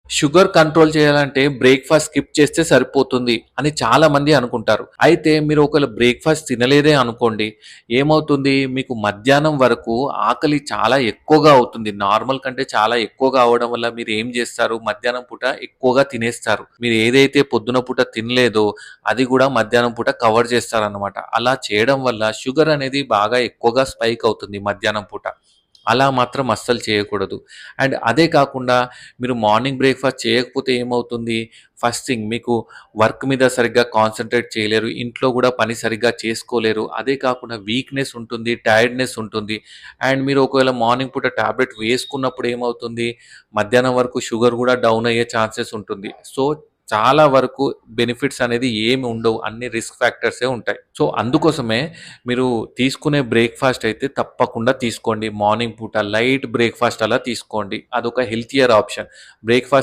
Sugar control చేయాలంటే breakfast skip చేస్తే సరిపోతుంది అని చాలామంది అనుకుంటారు. అయితే మీరు ఒకవేళ బ్రేక్‌ఫాస్ట్ తినలేదే అనుకోండి, ఏమవుతుంది మీకు మధ్యాహ్నం వరకు ఆకలి చాలా ఎక్కువగా అవుతుంది. నార్మల్ కంటే చాలా ఎక్కువగా అవ్వడం వల్ల మీరేం జేస్తారు, మధ్యాహ్నం పూట ఎక్కువగా తినేస్తారు. మీరు ఏదైతే పొద్దున పూట తినలేదో అది గూడా మధ్యాహ్నం పూట కవర్ చేస్తారనమాట. అలా చేయడం వల్ల షుగర్ అనేది బాగా ఎక్కువగా స్పైక్ అవుతుంది మధ్యాహ్నం పూట. అలా మాత్రం అస్సలు చేయకూడదు. అండ్ అదే కాకుండా మీరు మార్నింగ్ బ్రేక్‌ఫాస్ట్ చేయకపోతే ఏమవుతుంది, ఫస్ట్ థింగ్ మీకు వర్క్ మీద సరిగ్గా కాన్సంట్రేట్ చేయలేరు. ఇంట్లో గూడా పని సరిగ్గా చేసుకోలేరు. అదే కాకుండా వీక్‌నెస్ ఉంటుంది, టైర్డ్‌నెస్ ఉంటుంది. అండ్ మీరు ఒకవేళ మార్నింగ్ పూట టాబ్లెట్ వేసుకున్నప్పుడు ఏమవుతుంది, మధ్యాహ్నం వరకు షుగర్ గూడా డౌన్ అయ్యే ఛాన్సెస్ ఉంటుంది. సో, చాలా వరకు బెనిఫిట్స్ అనేది ఏమి ఉండవు. అన్ని రిస్క్ ఫ్యాక్టర్సే ఉంటాయి. సో, అందుకోసమే మీరు తీసుకునే బ్రేక్‌ఫాస్ట్ అయితే తప్పకుండా తీసుకోండి. మార్నింగ్ పూట లైట్ బ్రేక్‌ఫాస్ట్ అలా తీసుకోండి. అదొక హెల్తియర్ ఆప్షన్. బ్రేక్‌ఫాస్ట్